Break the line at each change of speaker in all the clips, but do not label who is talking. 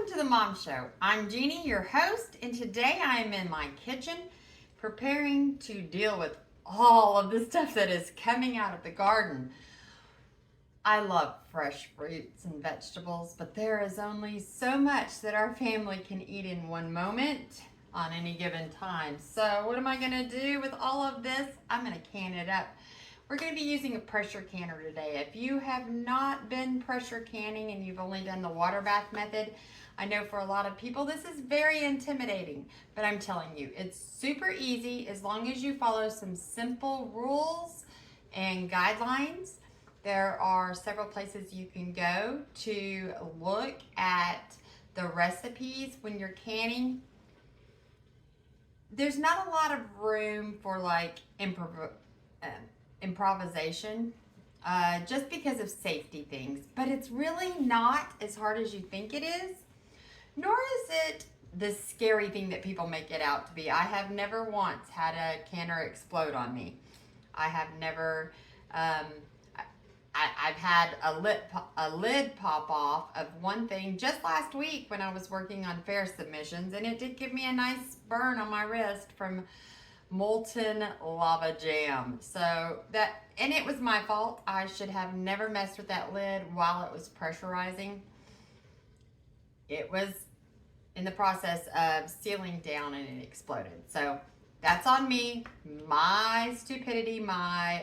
Welcome to the Mom Show. I'm Jeannie, your host, and today I am in my kitchen preparing to deal with all of the stuff that is coming out of the garden. I love fresh fruits and vegetables, but there is only so much that our family can eat in one moment on any given time. So what am I going to do with all of this? I'm going to can it up. We're going to be using a pressure canner today. If you have not been pressure canning and you've only done the water bath method, I know for a lot of people this is very intimidating, but I'm telling you, it's super easy as long as you follow some simple rules and guidelines. There are several places you can go to look at the recipes when you're canning. There's not a lot of room for like improvisation just because of safety things, but it's really not as hard as you think it is, nor is it the scary thing that people make it out to be. I have never once had a canner explode on me. I have never I've had a lid pop off of one thing just last week when I was working on fair submissions, and it did give me a nice burn on my wrist from molten lava jam. And it was my fault. I should have never messed with that lid while it was pressurizing. It was in the process of sealing down and it exploded. So that's on me, my stupidity, my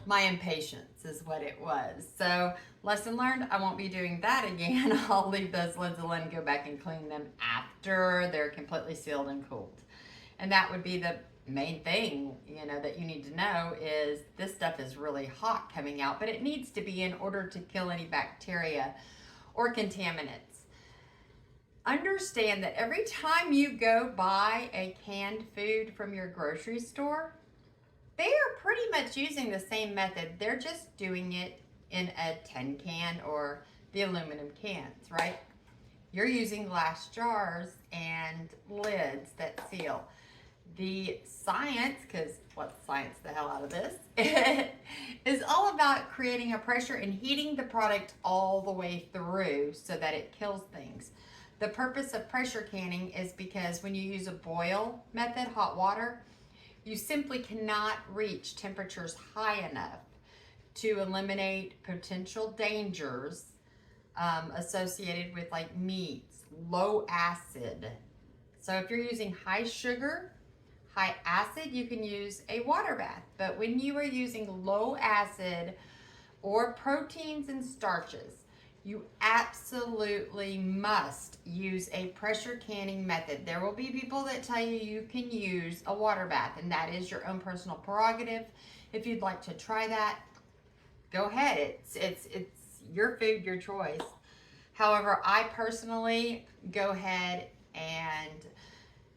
impatience is what it was. So lesson learned, I won't be doing that again. I'll leave those lids alone and go back and clean them after they're completely sealed and cooled. And that would be the main thing, that you need to know is this stuff is really hot coming out, but it needs to be in order to kill any bacteria or contaminants. Understand that every time you go buy a canned food from your grocery store, they are pretty much using the same method. They're just doing it in a tin can or the aluminum cans, right? You're using glass jars and lids that seal. The science, because let's science the hell out of this, is all about creating a pressure and heating the product all the way through so that it kills things. The purpose of pressure canning is because when you use a boil method, hot water, you simply cannot reach temperatures high enough to eliminate potential dangers associated with like meats, low acid. So if you're using high sugar, high acid, you can use a water bath. But when you are using low acid or proteins and starches, you absolutely must use a pressure canning method. There will be people that tell you you can use a water bath, and that is your own personal prerogative. If you'd like to try that, go ahead. It's your food, your choice. However, I personally go ahead and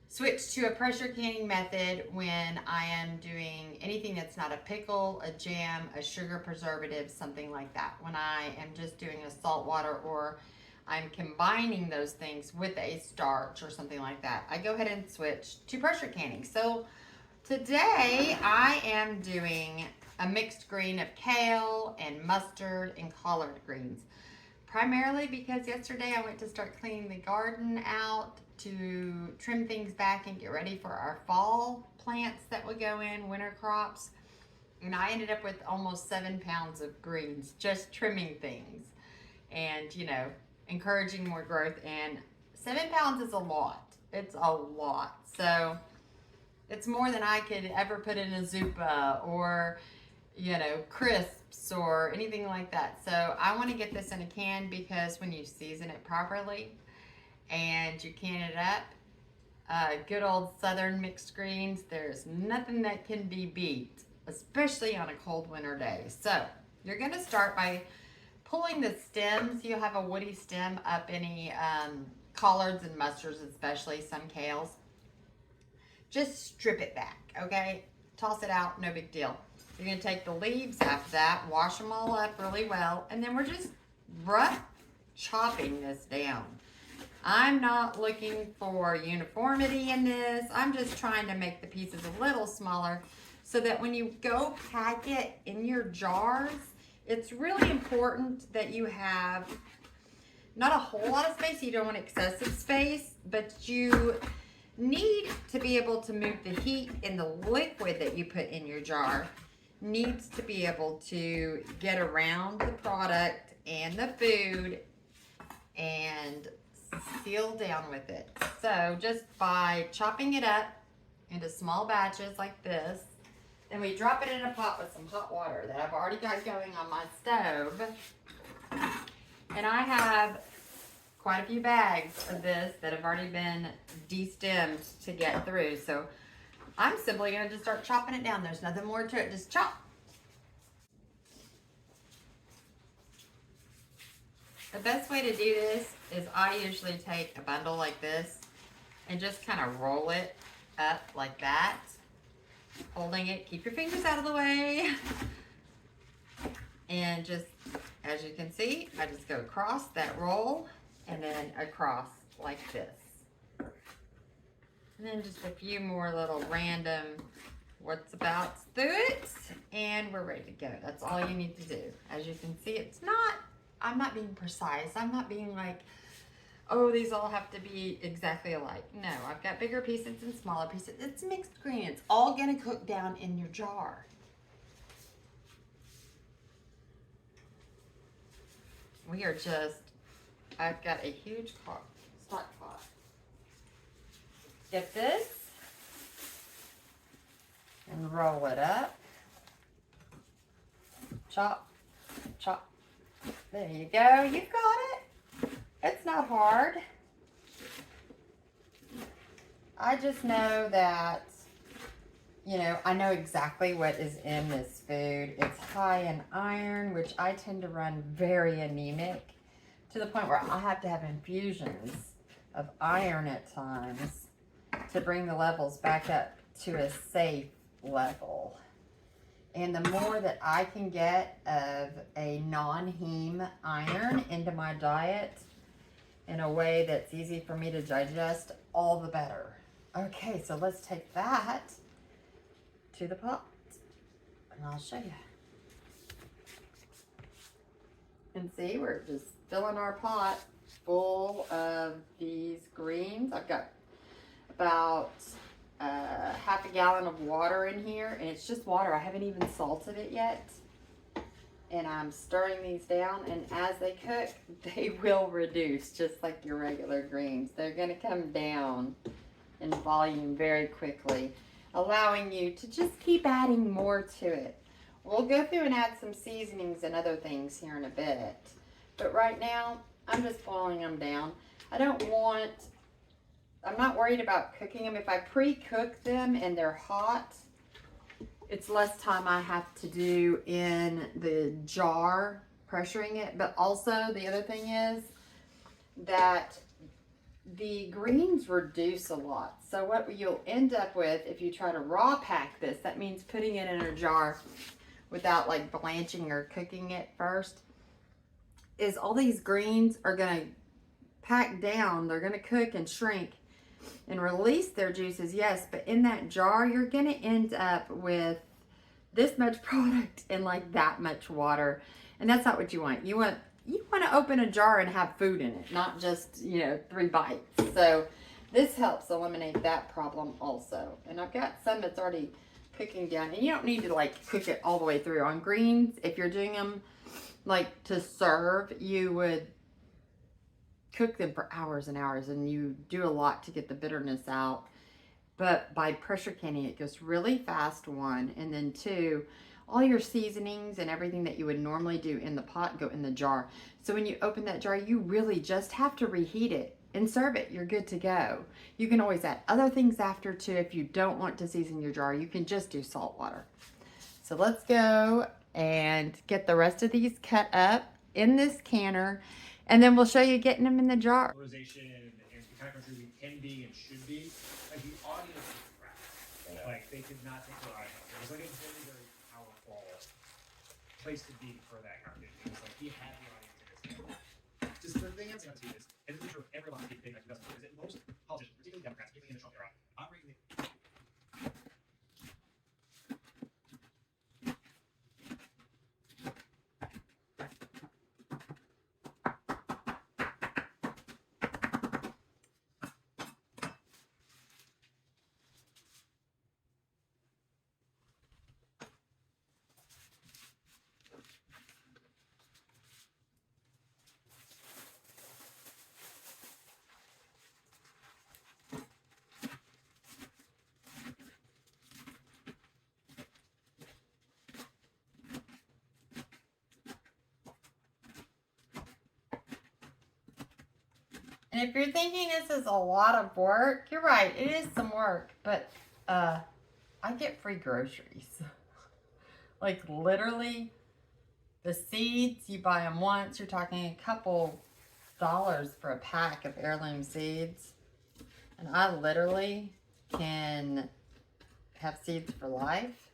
switch to a pressure canning method when I am doing anything that's not a pickle, a jam, a sugar preservative, something like that. When I am just doing a salt water or I'm combining those things with a starch or something like that, I go ahead and switch to pressure canning. So today I am doing a mixed green of kale and mustard and collard greens. Primarily because yesterday I went to start cleaning the garden out to trim things back and get ready for our fall plants that would go in, winter crops. And I ended up with almost 7 pounds of greens, just trimming things and, encouraging more growth. And 7 pounds is a lot. It's a lot. So it's more than I could ever put in a zuppa or, crisps or anything like that. So I want to get this in a can because when you season it properly and you can it up, good old southern mixed greens, there's nothing that can be beat, especially on a cold winter day. So you're going to start by pulling the stems. You'll have a woody stem up any collards and mustards, especially some kales. Just strip it back, okay? Toss it out, no big deal. You're going to take the leaves after that, wash them all up really well, and then we're just rough chopping this down. I'm not looking for uniformity in this. I'm just trying to make the pieces a little smaller so that when you go pack it in your jars, it's really important that you have not a whole lot of space. You don't want excessive space, but you need to be able to move the heat, and the liquid that you put in your jar needs to be able to get around the product and the food and seal down with it. So just by chopping it up into small batches like this, then we drop it in a pot with some hot water that I've already got going on my stove. And I have quite a few bags of this that have already been destemmed to get through. So I'm simply going to just start chopping it down. There's nothing more to it, just chop. The best way to do this is I usually take a bundle like this and just kind of roll it up like that, holding it. Keep your fingers out of the way. And just, as you can see, I just go across that roll and then across like this. And then just a few more little random what's about through it, and we're ready to go. That's all you need to do. As you can see, I'm not being precise. I'm not being like, oh, these all have to be exactly alike. No, I've got bigger pieces and smaller pieces. It's mixed green. It's all gonna cook down in your jar. I've got a huge stock pot. Get this and roll it up. Chop, chop. There you go. You've got it. It's not hard. I just know that, I know exactly what is in this food. It's high in iron, which I tend to run very anemic to the point where I have to have infusions of iron at times to bring the levels back up to a safe level. And the more that I can get of a non-heme iron into my diet in a way that's easy for me to digest, all the better. Okay, so let's take that to the pot and I'll show you. And see, we're just filling our pot full of these greens. I've got about half a gallon of water in here, and it's just water. I haven't even salted it yet. And I'm stirring these down, and as they cook, they will reduce just like your regular greens. They're gonna come down in volume very quickly, allowing you to just keep adding more to it. We'll go through and add some seasonings and other things here in a bit. But right now, I'm just boiling them down. I'm not worried about cooking them. If I pre-cook them and they're hot, it's less time I have to do in the jar, pressuring it. But also, the other thing is that the greens reduce a lot. So what you'll end up with, if you try to raw pack this, that means putting it in a jar without like blanching or cooking it first, is all these greens are gonna pack down. They're gonna cook and shrink and release their juices, yes, but in that jar, you're gonna end up with this much product and like that much water. And that's not what you want. You want to open a jar and have food in it, not just, 3 bites. So this helps eliminate that problem also. And I've got some that's already cooking down, and you don't need to like cook it all the way through. On greens, if you're doing them like to serve, you would cook them for hours and hours, and you do a lot to get the bitterness out. But by pressure canning, it goes really fast, 1, and then 2, all your seasonings and everything that you would normally do in the pot go in the jar. So when you open that jar, you really just have to reheat it and serve it. You're good to go. You can always add other things after too. If you don't want to season your jar, you can just do salt water. So let's go and get the rest of these cut up in this canner, and then we'll show you getting them in the jar.
And the kind of country we can be and should be, like the audience is crap. Like they could not take their eyes off. It was like a very, very powerful place to be for that country. It was like he had the audience in his hand. Just the thing I'm saying to you is, and this is true of every lot of big like investment, is that most politicians, particularly Democrats, particularly in the Trump era, operate in the
And if you're thinking this is a lot of work, you're right, it is some work, but I get free groceries. Like literally, the seeds, you buy them once, you're talking a couple dollars for a pack of heirloom seeds. And I literally can have seeds for life.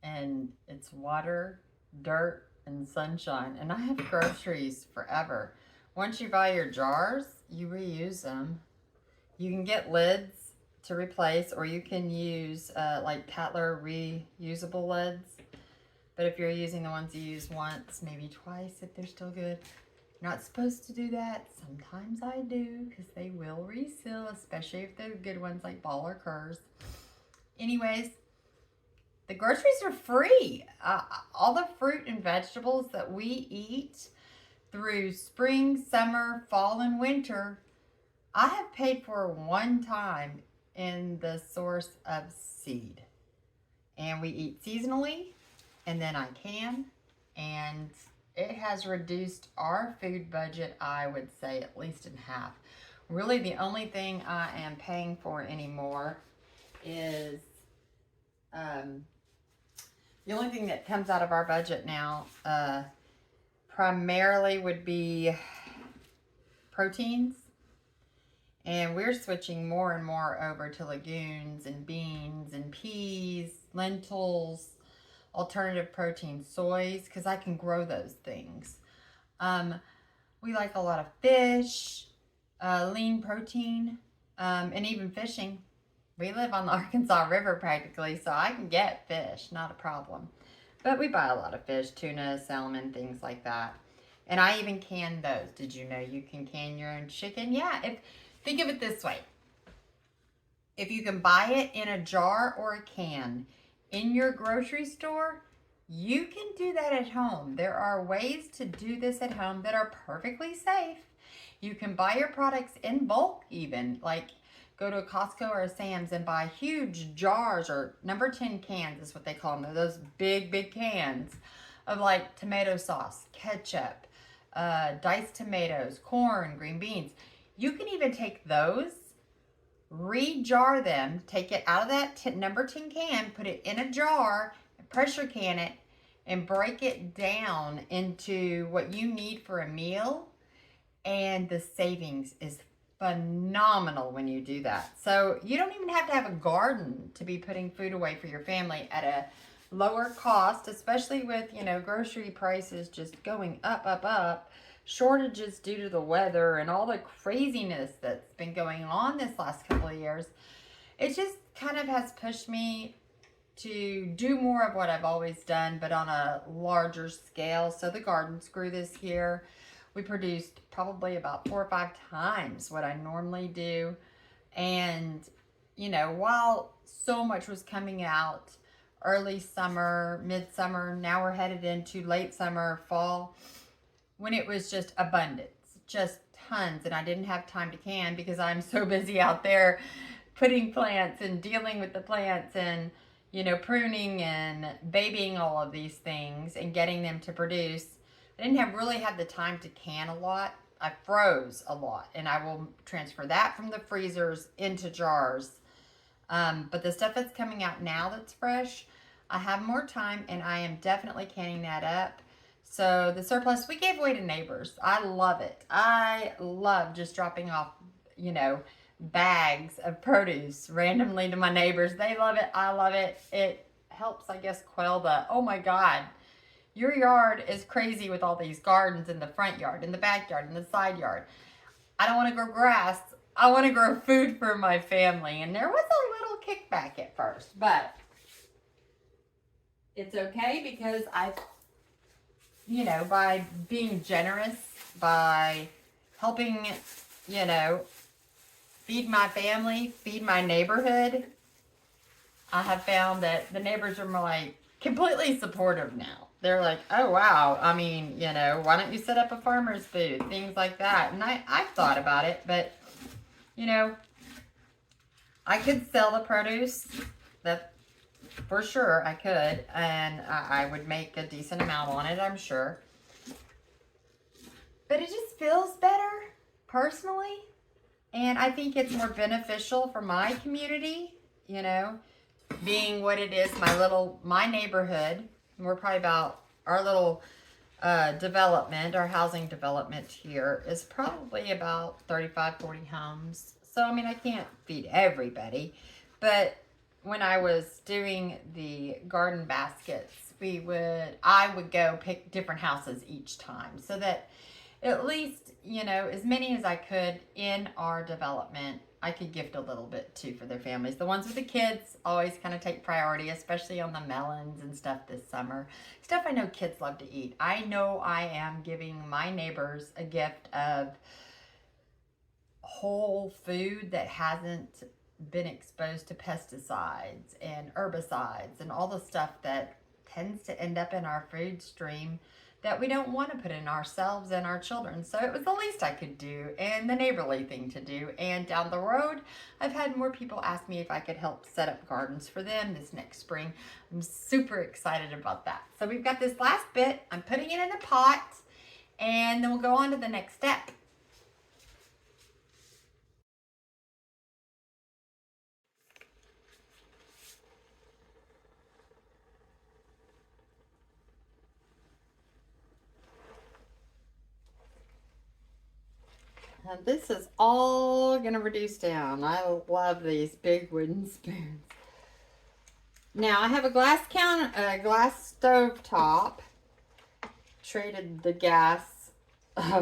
And it's water, dirt, and sunshine. And I have groceries forever. Once you buy your jars, you reuse them. You can get lids to replace, or you can use like Tatler reusable lids. But if you're using the ones you use once, maybe twice if they're still good. You're not supposed to do that. Sometimes I do, because they will reseal, especially if they're good ones like Ball or Kurz. Anyways, the groceries are free. All the fruit and vegetables that we eat through spring, summer, fall, and winter, I have paid for one time in the source of seed. And we eat seasonally, and then I can, and it has reduced our food budget, I would say, at least in half. Really, the only thing I am paying for anymore is the only thing that comes out of our budget now primarily would be proteins. And we're switching more and more over to legumes and beans and peas, lentils, alternative protein, soys, because I can grow those things. We like a lot of fish, lean protein, and even fishing. We live on the Arkansas River practically, so I can get fish, not a problem. But we buy a lot of fish, tuna, salmon, things like that. And I even can those. Did you know you can can your own chicken? Yeah, think of it this way. If you can buy it in a jar or a can in your grocery store, you can do that at home. There are ways to do this at home that are perfectly safe. You can buy your products in bulk even, like go to a Costco or a Sam's and buy huge jars, or number 10 cans is what they call them. They're those big, big cans of like tomato sauce, ketchup, diced tomatoes, corn, green beans. You can even take those, re-jar them, take it out of that number 10 can, put it in a jar, pressure can it, and break it down into what you need for a meal. And the savings is phenomenal when you do that. So you don't even have to have a garden to be putting food away for your family at a lower cost, especially with, grocery prices just going up, shortages due to the weather and all the craziness that's been going on this last couple of years. It just kind of has pushed me to do more of what I've always done, but on a larger scale. So the gardens grew this year. We produced probably about 4 or 5 times what I normally do. And, while so much was coming out early summer, midsummer, now we're headed into late summer, fall, when it was just abundance, just tons. And I didn't have time to can because I'm so busy out there putting plants and dealing with the plants and, pruning and babying all of these things and getting them to produce. I didn't really have the time to can a lot. I froze a lot, and I will transfer that from the freezers into jars. But the stuff that's coming out now that's fresh, I have more time, and I am definitely canning that up. So the surplus we gave away to neighbors. I love it. I love just dropping off, bags of produce randomly to my neighbors. They love it. I love it. It helps, I guess, quell the, oh my God, your yard is crazy with all these gardens in the front yard, in the backyard, in the side yard. I don't want to grow grass. I want to grow food for my family. And there was a little kickback at first, but it's okay because by being generous, by helping, feed my family, feed my neighborhood, I have found that the neighbors are more like completely supportive now. They're like, oh, wow. I mean, why don't you set up a farmer's booth? Things like that. And I've thought about it, but, I could sell the produce. That for sure I could. And I would make a decent amount on it, I'm sure. But it just feels better personally. And I think it's more beneficial for my community, you know, being what it is, my neighborhood. We're probably about our little development, our housing development here is probably about 35, 40 homes. So, I mean, I can't feed everybody, but when I was doing the garden baskets, I would go pick different houses each time so that at least, you know, as many as I could in our development, I could gift a little bit too for their families. The ones with the kids always kind of take priority, especially on the melons and stuff this summer. Stuff I know kids love to eat. I know I am giving my neighbors a gift of whole food that hasn't been exposed to pesticides and herbicides and all the stuff that tends to end up in our food stream that we don't want to put in ourselves and our children. So it was the least I could do and the neighborly thing to do. And down the road, I've had more people ask me if I could help set up gardens for them this next spring. I'm super excited about that. So we've got this last bit. I'm putting it in a pot, and then we'll go on to the next step. And this is all going to reduce down. I love these big wooden spoons. Now I have a glass stove top. Traded the gas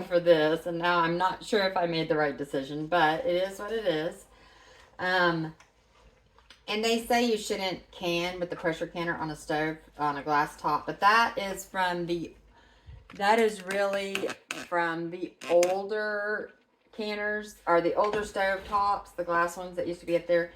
for this, and now I'm not sure if I made the right decision, but it is what it is. And they say you shouldn't can with the pressure canner on a stove on a glass top, but that is really from the older canners, or the older stove tops, the glass ones that used to be up there,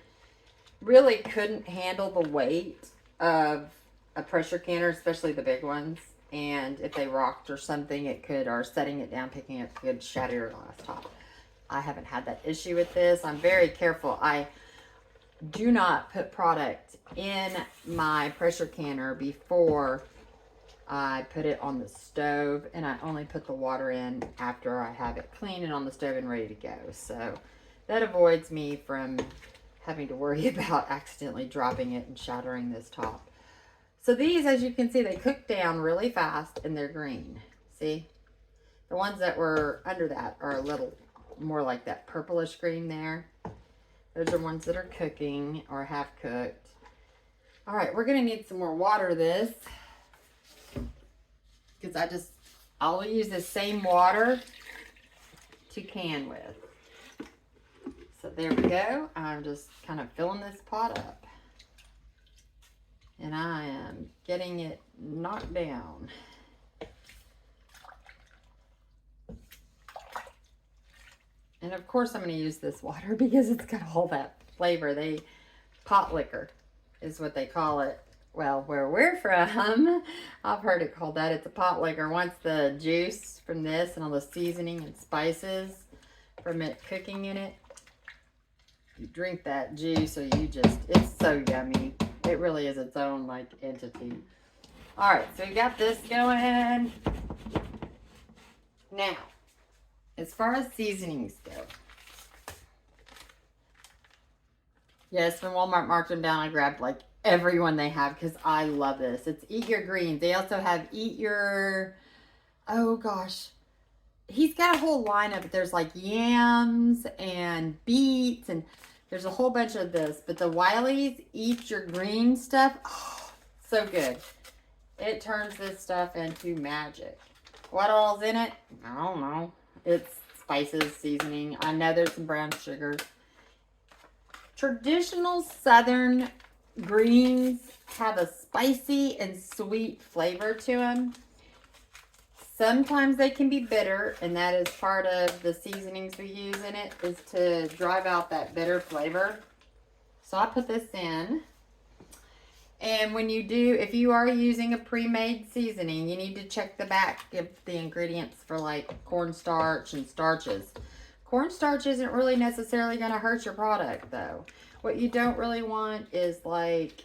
really couldn't handle the weight of a pressure canner, especially the big ones. And if they rocked or something, it could, or setting it down, picking it, could shatter your glass top. I haven't had that issue with this. I'm very careful. I do not put product in my pressure canner before I put it on the stove, and I only put the water in after I have it clean and on the stove and ready to go. So that avoids me from having to worry about accidentally dropping it and shattering this top. So these, as you can see, they cook down really fast and they're green. See? The ones that were under that are a little more like that purplish green there. Those are ones that are cooking or half cooked. All right, we're gonna need some more water this, because I'll use the same water to can with. So there we go. I'm just kind of filling this pot up. And I am getting it knocked down. And of course I'm going to use this water because it's got all that flavor. Pot liquor is what they call it. Well, where we're from, I've heard it called that. It's a pot liquor. Once the juice from this and all the seasoning and spices from it cooking in it, you drink that juice, or it's so yummy. It really is its own, like, entity. All right, so we got this going. Now, as far as seasonings go, yes, when Walmart marked them down, I grabbed, like, every one they have because I love this. It's Eat Your Greens. They also have Eat Your, oh gosh, he's got a whole line of it. There's like yams and beets, and there's a whole bunch of this. But the Wiley's Eat Your Green stuff, oh, so good. It turns this stuff into magic. What all's in it? I don't know. It's spices, seasoning. I know there's some brown sugar. Traditional Southern greens have a spicy and sweet flavor to them. Sometimes they can be bitter, and that is part of the seasonings we use in it, is to drive out that bitter flavor. So I put this in. And when you do, if you are using a pre-made seasoning, you need to check the back of the ingredients for like cornstarch and starches. Cornstarch isn't really necessarily going to hurt your product though. What you don't really want is like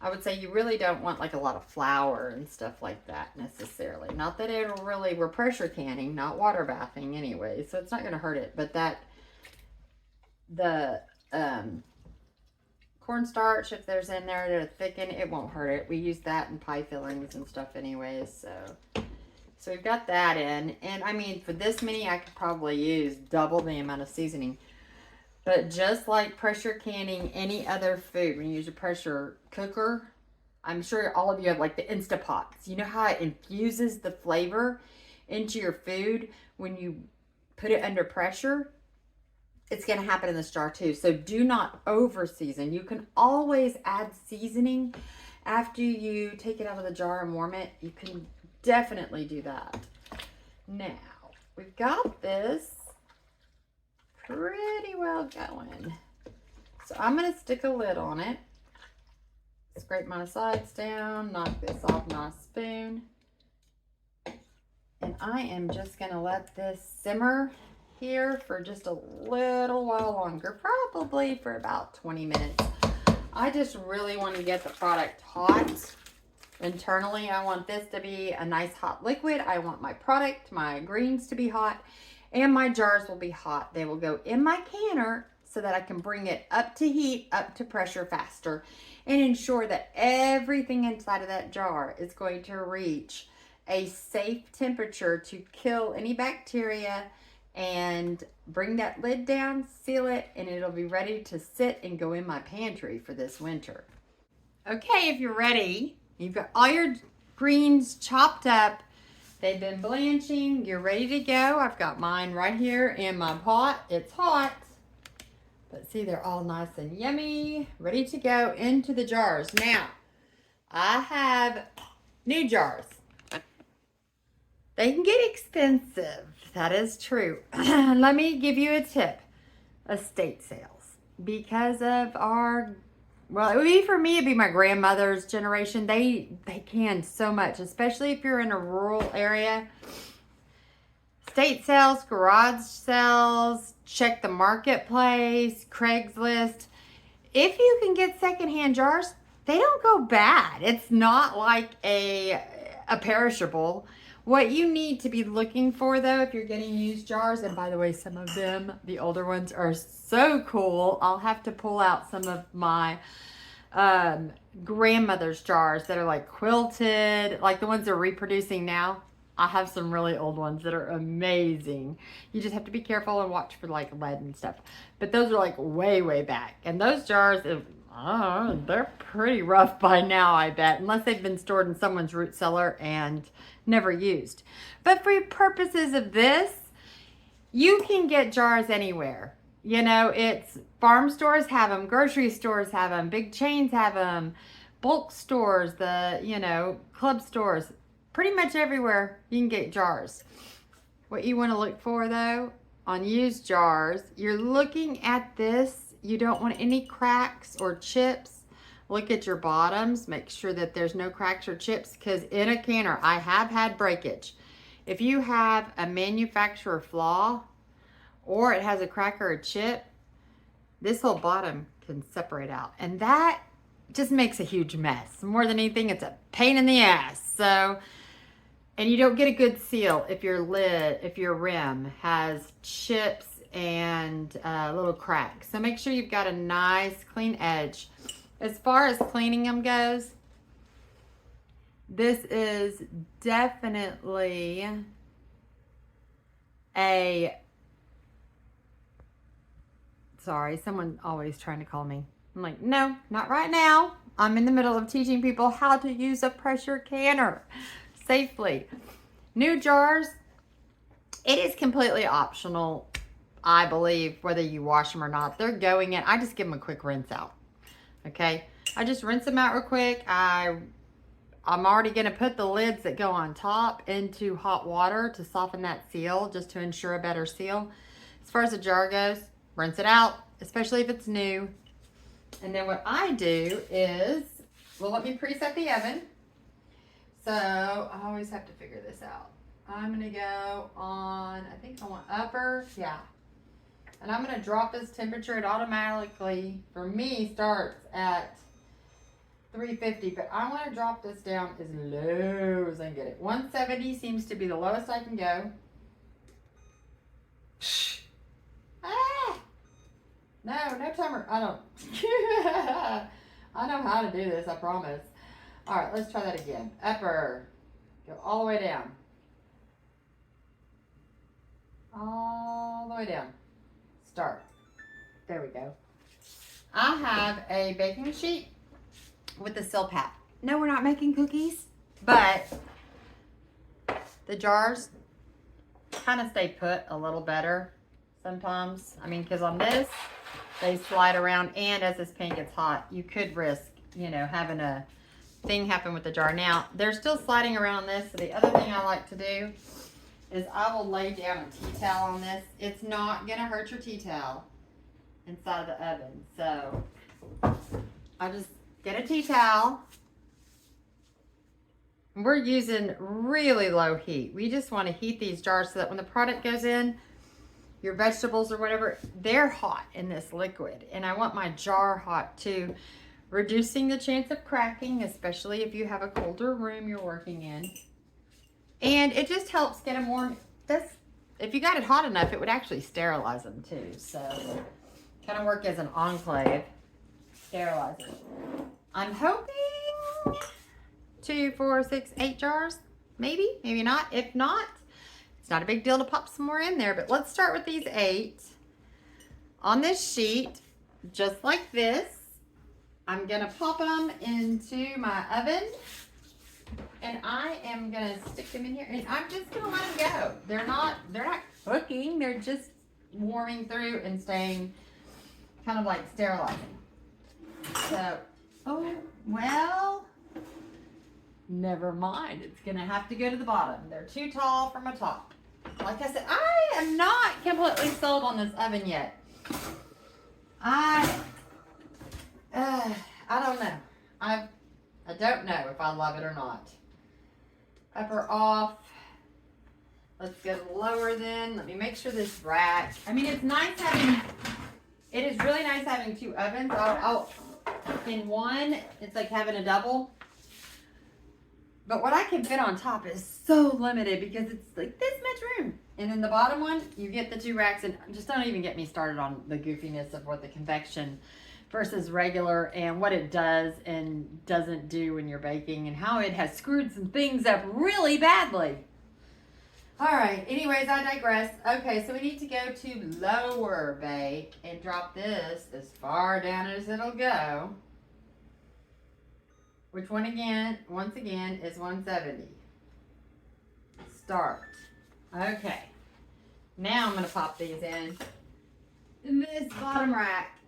I would say you really don't want like a lot of flour and stuff like that necessarily. Not that it'll really, we're pressure canning, not water bathing anyway, so it's not going to hurt it. But the cornstarch, if there's in there to thicken, it won't hurt it. We use that in pie fillings and stuff anyways, so we've got that in. And I mean, for this many, I could probably use double the amount of seasoning. But just like pressure canning any other food, when you use a pressure cooker, I'm sure all of you have like the Instapots. You know how it infuses the flavor into your food when you put it under pressure? It's going to happen in this jar too. So do not over season. You can always add seasoning after you take it out of the jar and warm it. You can definitely do that. Now, we've got this pretty well going. So I'm going to stick a lid on it. Scrape my sides down, knock this off my spoon. And I am just going to let this simmer here for just a little while longer, probably for about 20 minutes. I just really want to get the product hot. Internally, I want this to be a nice hot liquid. I want my product, my greens, to be hot. And my jars will be hot. They will go in my canner so that I can bring it up to heat, up to pressure faster, and ensure that everything inside of that jar is going to reach a safe temperature to kill any bacteria, and bring that lid down, seal it, and it'll be ready to sit and go in my pantry for this winter. Okay, if you're ready, you've got all your greens chopped up. They've been blanching. You're ready to go. I've got mine right here in my pot. It's hot. But see, they're all nice and yummy. Ready to go into the jars. Now, I have new jars. They can get expensive. That is true. Let me give you a tip. Estate sales. Because of our... Well, it would be for me, it'd be my grandmother's generation. They can so much, especially if you're in a rural area. Estate sales, garage sales, check the marketplace, Craigslist. If you can get secondhand jars, they don't go bad. It's not like a perishable. What you need to be looking for, though, if you're getting used jars, and by the way, some of them, the older ones, are so cool. I'll have to pull out some of my grandmother's jars that are like quilted, like the ones they're reproducing now. I have some really old ones that are amazing. You just have to be careful and watch for like lead and stuff. But those are like way, way back. And those jars, they're pretty rough by now, I bet, unless they've been stored in someone's root cellar and never used. But for purposes of this, you can get jars anywhere. You know, it's farm stores have them, grocery stores have them, big chains have them, bulk stores, club stores, pretty much everywhere you can get jars. What you want to look for, though, on used jars, you're looking at this. You don't want any cracks or chips. Look at your bottoms. Make sure that there's no cracks or chips, because in a canner, I have had breakage. If you have a manufacturer flaw or it has a crack or a chip, this whole bottom can separate out. And that just makes a huge mess. More than anything, it's a pain in the ass. So, and you don't get a good seal if your rim has chips and little cracks. So make sure you've got a nice clean edge. As far as cleaning them goes, this is definitely sorry, someone always trying to call me. I'm like, no, not right now. I'm in the middle of teaching people how to use a pressure canner safely. New jars, it is completely optional, I believe, whether you wash them or not. They're going in. I just give them a quick rinse out. Okay, I just rinse them out real quick. I'm already going to put the lids that go on top into hot water to soften that seal, just to ensure a better seal. As far as the jar goes, rinse it out, especially if it's new. And then what I do is, well, let me preset the oven. So I always have to figure this out. I'm going to go on, I think I want upper, yeah. And I'm going to drop this temperature. It automatically, for me, starts at 350, but I want to drop this down as low as I can get it. 170 seems to be the lowest I can go. Ah! No timer. I don't. I know how to do this, I promise. All right, let's try that again. Upper. Go all the way down. All the way down. Start. There we go. I have a baking sheet with a Silpat. No, we're not making cookies, but the jars kind of stay put a little better sometimes. I mean, because on this, they slide around, and as this pan gets hot, you could risk, you know, having a thing happen with the jar. Now, they're still sliding around this, so the other thing I like to do is I will lay down a tea towel on this. It's not going to hurt your tea towel inside of the oven. So, I just get a tea towel. We're using really low heat. We just want to heat these jars so that when the product goes in, your vegetables or whatever, they're hot in this liquid. And I want my jar hot too, reducing the chance of cracking, especially if you have a colder room you're working in. And it just helps get them warm. If you got it hot enough, it would actually sterilize them too. So kind of work as an enclave sterilizer. I'm hoping 2, 4, 6, 8 jars. Maybe not. If not, it's not a big deal to pop some more in there. But let's start with these 8. On this sheet, just like this, I'm going to pop them into my oven. And I am going to stick them in here. And I'm just going to let them go. They're not cooking. They're just warming through and staying kind of like sterilizing. So, oh, well, never mind. It's going to have to go to the bottom. They're too tall for my top. Like I said, I am not completely sold on this oven yet. I don't know. I don't know if I love it or not. Upper off. Let's go lower then. Let me make sure this rack. I mean, it's nice having. It is really nice having 2 ovens. In one, it's like having a double. But what I can fit on top is so limited because it's like this much room. And then the bottom one, you get the 2 racks, and just don't even get me started on the goofiness of what the convection versus regular and what it does and doesn't do when you're baking and how it has screwed some things up really badly. All right, anyways, I digress. Okay, so we need to go to lower bake and drop this as far down as it'll go. Which one again, once again, is 170. Start. Okay. Now I'm going to pop these in this bottom rack.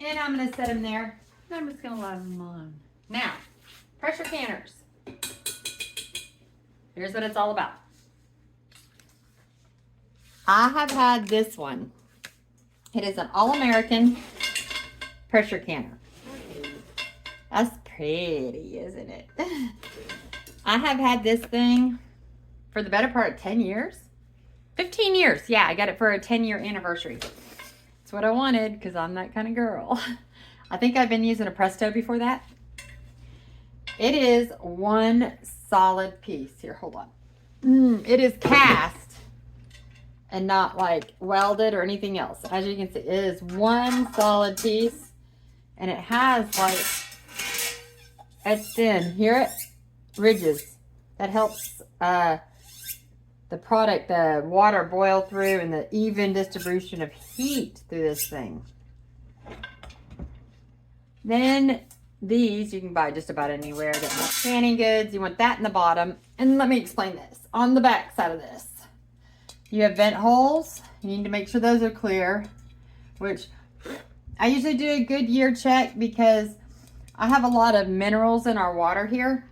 And I'm going to set them there. And I'm just going to let them on. Now, pressure canners. Here's what it's all about. I have had this one. It is an All-American pressure canner. That's pretty, isn't it? I have had this thing for the better part of 10 years. 15 years. Yeah, I got it for a 10-year anniversary. That's what I wanted because I'm that kind of girl. I think I've been using a Presto before that. It is one solid piece. Here, hold on. It is cast and not like welded or anything else. As you can see, it is one solid piece. And it has like, it's thin. Hear it? Ridges. That helps the product, the water boil through and the even distribution of heat through this thing. Then these you can buy just about anywhere. Get more canning goods. You want that in the bottom. And let me explain this. On the back side of this, you have vent holes. You need to make sure those are clear, which I usually do a good year check because I have a lot of minerals in our water here.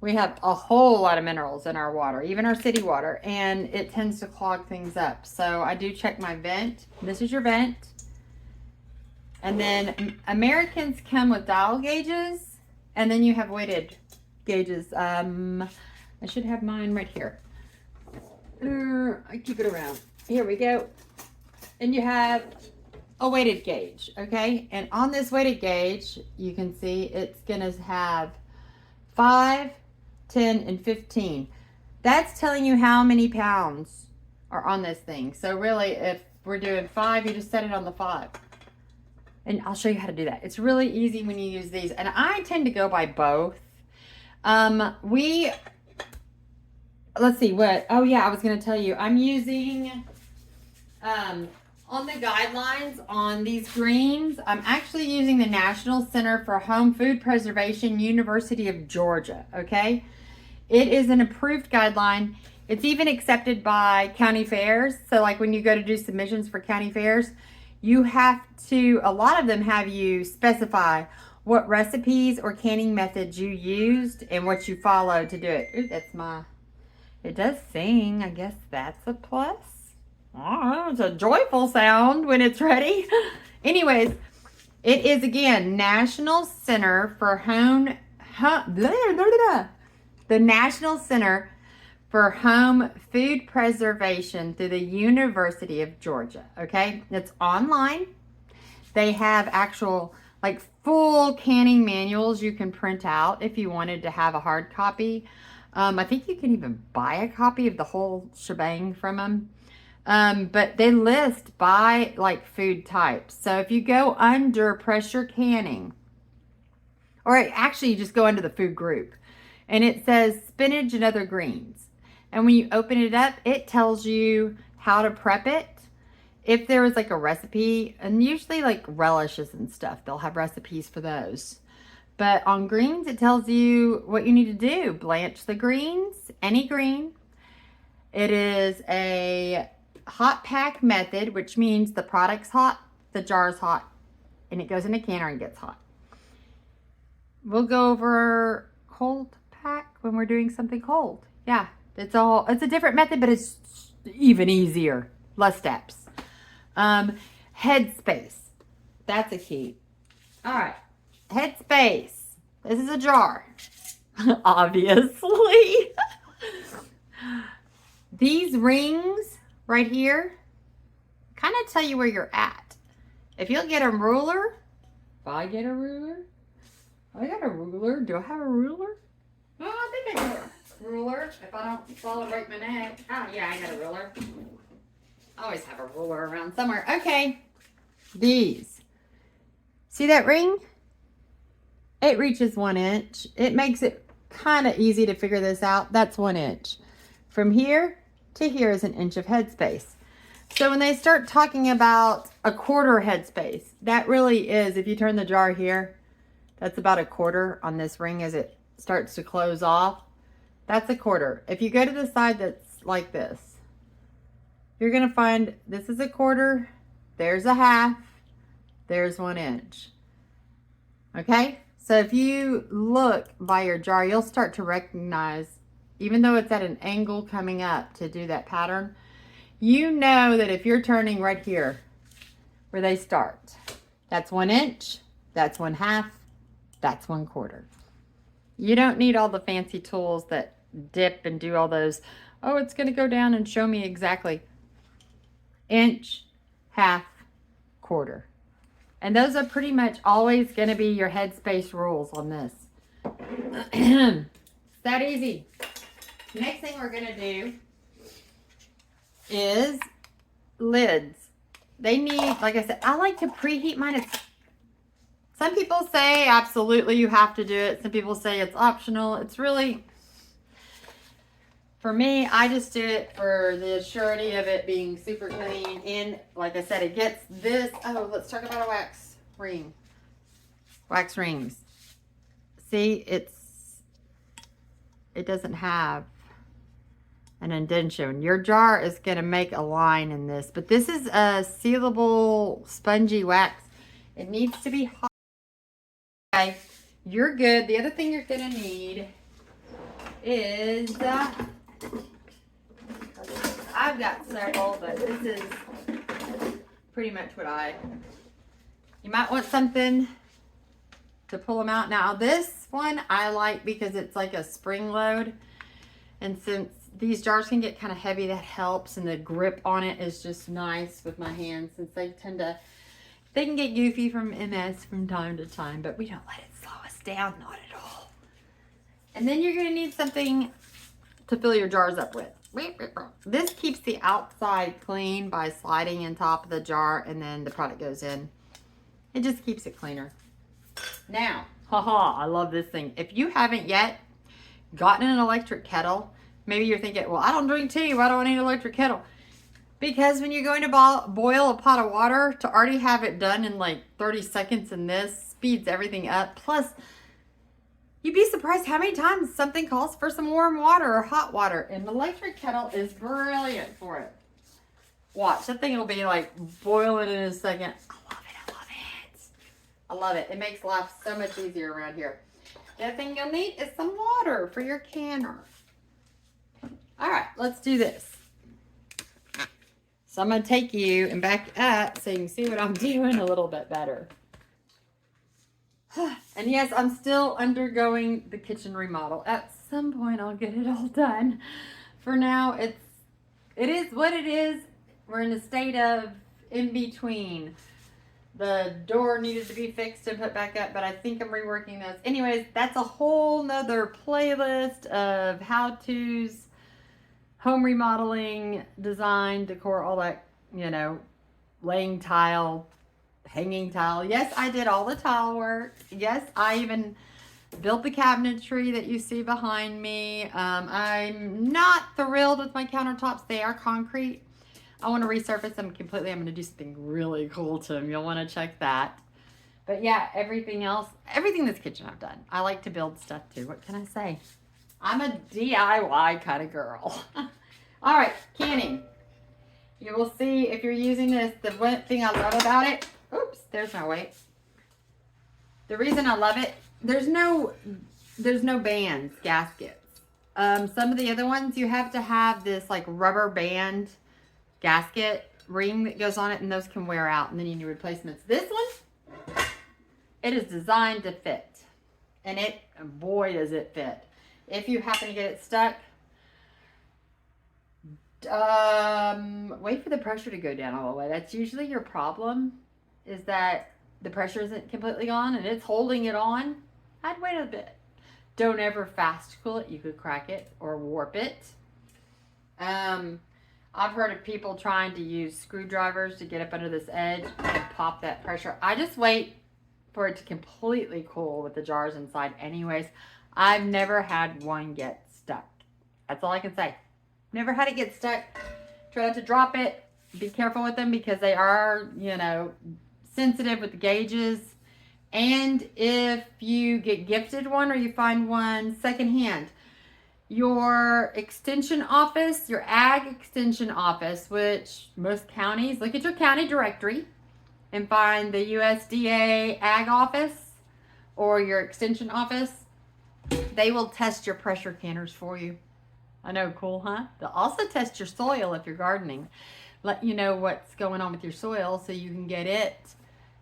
We have a whole lot of minerals in our water, even our city water, and it tends to clog things up. So I do check my vent. This is your vent. And then Americans come with dial gauges, and then you have weighted gauges. I should have mine right here. I keep it around. Here we go. And you have a weighted gauge, okay? And on this weighted gauge, you can see it's gonna have 5, 10, and 15. That's telling you how many pounds are on this thing. So really, if we're doing 5, you just set it on the 5. And I'll show you how to do that. It's really easy when you use these. And I tend to go by both. Let's see what, oh yeah, I was gonna tell you, I'm using, on the guidelines on these greens, I'm actually using the National Center for Home Food Preservation, University of Georgia, okay? It is an approved guideline. It's even accepted by county fairs. So like when you go to do submissions for county fairs, you have to, a lot of them have you specify what recipes or canning methods you used and what you followed to do it. Ooh, that's my, it does sing. I guess that's a plus. Oh, it's a joyful sound when it's ready. Anyways, it is again National Center for the National Center for Home Food Preservation through the University of Georgia. Okay, it's online. They have actual like full canning manuals you can print out if you wanted to have a hard copy. I think you can even buy a copy of the whole shebang from them. But they list by like food types. So if you go under pressure canning, or actually you just go under the food group, and it says spinach and other greens. And when you open it up, it tells you how to prep it. If there was like a recipe, and usually like relishes and stuff, they'll have recipes for those. But on greens, it tells you what you need to do. Blanch the greens, any green. It is a hot pack method, which means the product's hot, the jar's hot, and it goes in a canner and gets hot. We'll go over cold pack when we're doing something cold. Yeah, it's a different method, but it's even easier, less steps. Headspace, that's a key. All right, headspace. This is a jar, obviously. These rings right here kind of tell you where you're at. If you'll get a ruler, if I get a ruler, I got a ruler. Do I have a ruler? Oh, I think I got a ruler. If I don't fall and break my neck. Oh, yeah, I got a ruler. I always have a ruler around somewhere. Okay, these. See that ring? It reaches 1 inch. It makes it kind of easy to figure this out. That's 1 inch. From here to here is 1 inch of headspace. So when they start talking about a 1/4 headspace, that really is, if you turn the jar here, that's about 1/4 on this ring as it starts to close off. That's 1/4. If you go to the side that's like this, you're going to find this is 1/4, there's a 1/2, there's 1 inch. Okay? So if you look by your jar, you'll start to recognize, even though it's at an angle coming up to do that pattern, you know that if you're turning right here where they start, that's 1 inch, that's 1/2, that's 1/4. You don't need all the fancy tools that dip and do all those, oh, it's going to go down and show me exactly. Inch, 1/2, 1/4. And those are pretty much always going to be your headspace rules on this. It's that easy. Next thing we're going to do is lids. They need, like I said, I like to preheat mine. Some people say absolutely you have to do it. Some people say it's optional. It's really, for me, I just do it for the surety of it being super clean. And like I said, it gets this. Oh, let's talk about a wax ring. Wax rings. See, it doesn't have an indentation. Your jar is going to make a line in this, but this is a sealable spongy wax. It needs to be hot. Okay, you're good. The other thing you're going to need is, I've got several, but this is pretty much what you might want something to pull them out. Now this one I like because it's like a spring load, and since these jars can get kind of heavy, that helps, and the grip on it is just nice with my hands since they tend to They can get goofy from MS from time to time, but we don't let it slow us down, not at all. And then you're gonna need something to fill your jars up with. This keeps the outside clean by sliding in top of the jar and then the product goes in. It just keeps it cleaner. Now, haha, I love this thing. If you haven't yet gotten an electric kettle, maybe you're thinking, well, I don't drink tea, why do I need an electric kettle? Because when you're going to boil a pot of water, to already have it done in like 30 seconds in this speeds everything up. Plus, you'd be surprised how many times something calls for some warm water or hot water. And the electric kettle is brilliant for it. Watch, that thing will be like boiling in a second. I love it, I love it. I love it. It makes life so much easier around here. The other thing you'll need is some water for your canner. All right, let's do this. So I'm going to take you and back up so you can see what I'm doing a little bit better. And yes, I'm still undergoing the kitchen remodel. At some point, I'll get it all done. For now, it is what it is. We're in a state of in between. The door needed to be fixed and put back up, but I think I'm reworking those. Anyways, that's a whole nother playlist of how-tos, home remodeling, design, decor, all that, you know, laying tile, hanging tile. Yes, I did all the tile work. Yes, I even built the cabinetry that you see behind me. I'm not thrilled with my countertops. They are concrete. I want to resurface them completely. I'm going to do something really cool to them. You'll want to check that. But yeah, everything else, everything in this kitchen I've done. I like to build stuff too. What can I say? I'm a DIY kind of girl. All right, canning. You will see if you're using this, the one thing I love about it, oops, there's my weight. The reason I love it, there's no bands, gaskets. Some of the other ones, you have to have this like rubber band gasket ring that goes on it, and those can wear out, and then you need replacements. This one, it is designed to fit, and boy does it fit. If you happen to get it stuck, wait for the pressure to go down all the way. That's usually your problem, is that the pressure isn't completely on and it's holding it on. I'd wait a bit. Don't ever fast cool it. You could crack it or warp it. I've heard of people trying to use screwdrivers to get up under this edge and pop that pressure. I just wait for it to completely cool with the jars inside anyways. I've never had one get stuck. That's all I can say. Never had it get stuck. Try not to drop it. Be careful with them because they are, you know, sensitive with the gauges. And if you get gifted one or you find one secondhand, your extension office, your ag extension office, which most counties, look at your county directory and find the USDA ag office or your extension office. They will test your pressure canners for you. I know, cool, huh? They'll also test your soil if you're gardening. Let you know what's going on with your soil so you can get it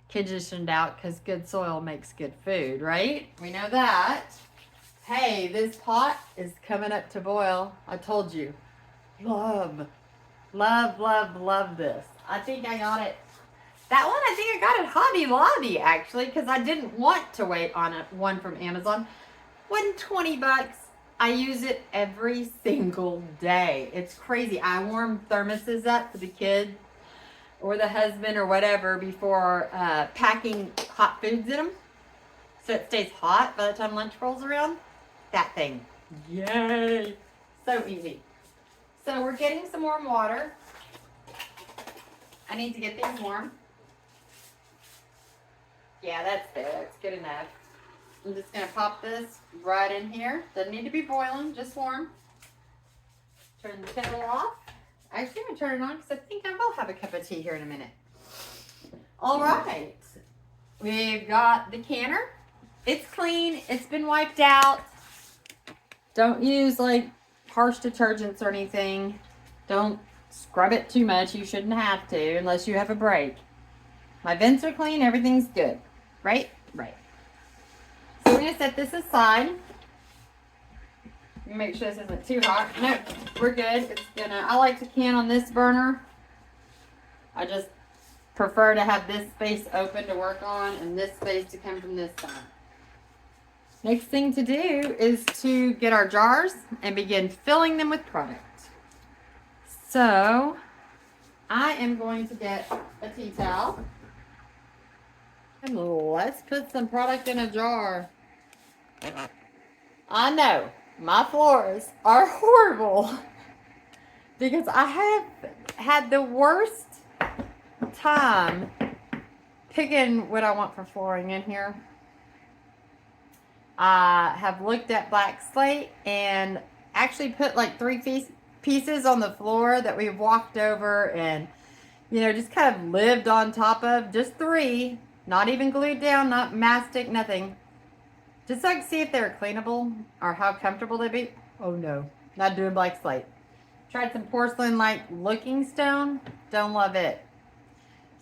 conditioned out, because good soil makes good food, right? We know that. Hey, this pot is coming up to boil. I told you. Love, love, love, love this. I think I got it. That one I think I got at Hobby Lobby, actually, because I didn't want to wait on one from Amazon. Wasn't 20 bucks. I use it every single day. It's crazy. I warm thermoses up for the kid or the husband or whatever before packing hot foods in them, so it stays hot by the time lunch rolls around. That thing. Yay. So easy. So we're getting some warm water. I need to get these warm. Yeah, that's there. That's good enough. I'm just going to pop this right in here. Doesn't need to be boiling, just warm. Turn the kettle off. Actually, I'm going to turn it on because I think I will have a cup of tea here in a minute. All right. We've got the canner. It's clean. It's been wiped out. Don't use like harsh detergents or anything. Don't scrub it too much. You shouldn't have to unless you have a break. My vents are clean. Everything's good. Right? Right. So we're going to set this aside. Make sure this isn't too hot. Nope, we're good. I like to can on this burner. I just prefer to have this space open to work on and this space to come from this side. Next thing to do is to get our jars and begin filling them with product. So I am going to get a tea towel and let's put some product in a jar. I know my floors are horrible because I have had the worst time picking what I want for flooring in here. I have looked at black slate and actually put like 3 pieces on the floor that we've walked over and, you know, just kind of lived on top of. Just 3, not even glued down, not mastic, nothing. Just so I can see if they're cleanable or how comfortable they'd be. Oh no, not doing black slate. Tried some porcelain-like looking stone. Don't love it.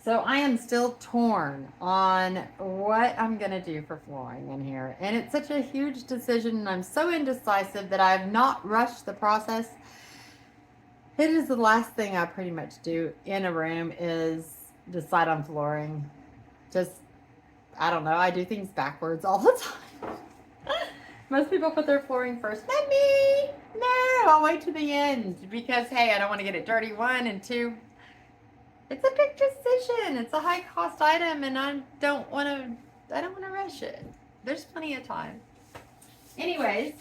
So I am still torn on what I'm going to do for flooring in here. And it's such a huge decision and I'm so indecisive that I have not rushed the process. It is the last thing I pretty much do in a room is decide on flooring. Just, I don't know, I do things backwards all the time. Most people put their flooring first. Not me! No, I'll wait to the end because, hey, I don't want to get it dirty, 1, and 2. It's a big decision. It's a high cost item and I don't want to rush it. There's plenty of time. Anyways,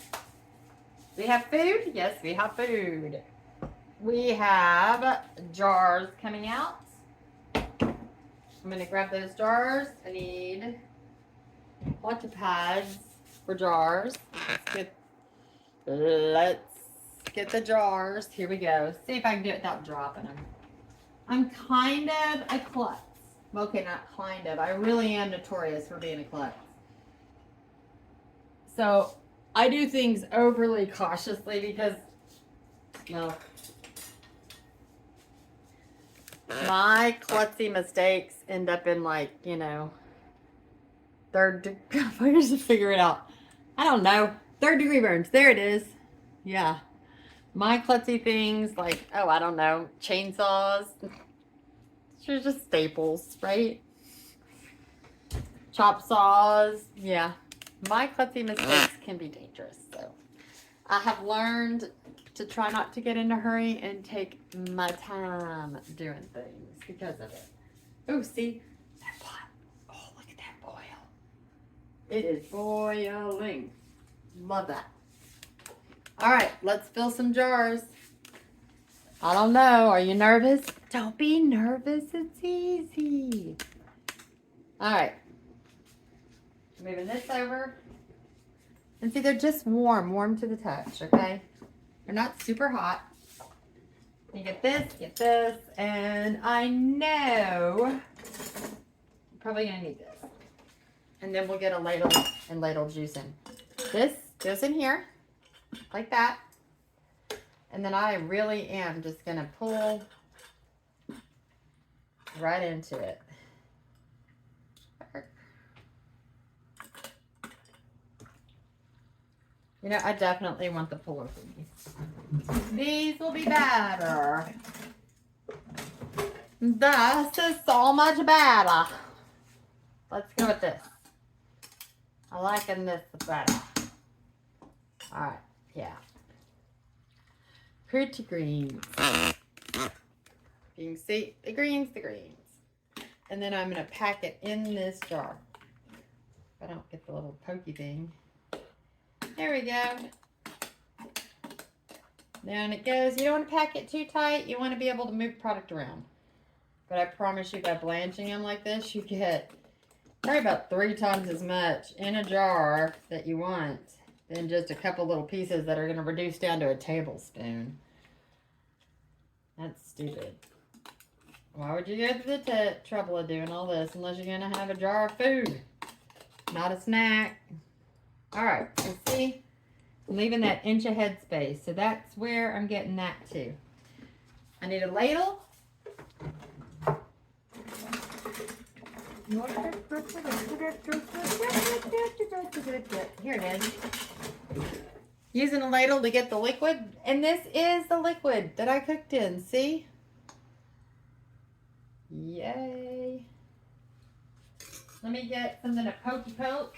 we have food. Yes, we have food. We have jars coming out. I'm going to grab those jars. I need water pads for jars. Let's get the jars. Here we go. See if I can do it without dropping them. I'm kind of a klutz. Okay, not kind of. I really am notorious for being a klutz. So I do things overly cautiously because, well, my klutzy mistakes end up in like, you know, if I just figure it out. I don't know. 3rd degree burns. There it is. Yeah. My klutzy things like, oh, I don't know, chainsaws. They're just staples, right? Chop saws. Yeah. My klutzy mistakes can be dangerous. So I have learned to try not to get in a hurry and take my time doing things because of it. Oh, see? That pot. Oh, look at that boil. It is boiling. Love that. All right, let's fill some jars. I don't know. Are you nervous? Don't be nervous. It's easy. All right. Moving this over. And see, they're just warm to the touch, okay? They're not super hot. You get this, and I know I'm probably gonna need this. And then we'll get a ladle and ladle juice in. This goes in here, like that. And then I really am just gonna pull right into it. You know, I definitely want the puller for these. These will be better. This is so much better. Let's go with this. I liking this better. Alright, yeah. Pretty greens. You can see the greens. And then I'm going to pack it in this jar. If I don't get the little pokey thing. There we go. Down it goes. You don't want to pack it too tight. You want to be able to move product around. But I promise you, by blanching them like this, you get probably about 3 times as much in a jar that you want than just a couple little pieces that are going to reduce down to a tablespoon. That's stupid. Why would you go through the trouble of doing all this unless you're going to have a jar of food? Not a snack. Alright, so see, I'm leaving that inch of head space. So that's where I'm getting that to. I need a ladle. Here it is. Using a ladle to get the liquid. And this is the liquid that I cooked in. See? Yay. Let me get something to pokey poke.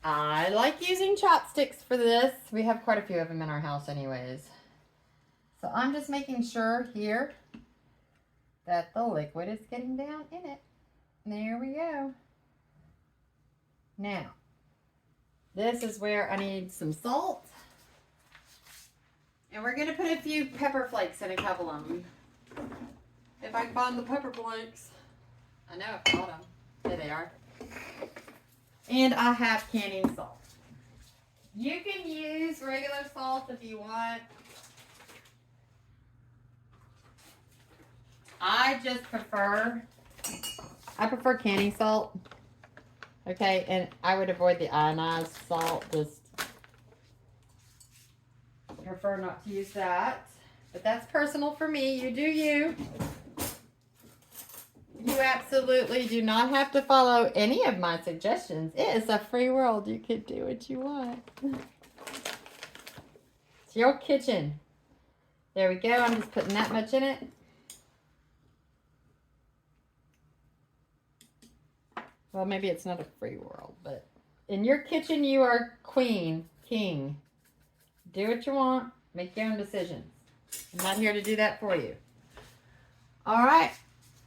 I like using chopsticks for this. We have quite a few of them in our house anyways. So I'm just making sure here that the liquid is getting down in it. There we go. Now, this is where I need some salt. And we're going to put a few pepper flakes in a couple of them. If I can find the pepper flakes. I know I found them. There they are. And I have canning salt. You can use regular salt if you want. I prefer canning salt. Okay, and I would avoid the ionized salt. Just prefer not to use that. But that's personal for me. You do you. You absolutely do not have to follow any of my suggestions. It is a free world. You can do what you want. It's your kitchen. There we go. I'm just putting that much in it. Well, maybe it's not a free world, but in your kitchen, you are queen, king. Do what you want. Make your own decisions. I'm not here to do that for you. All right.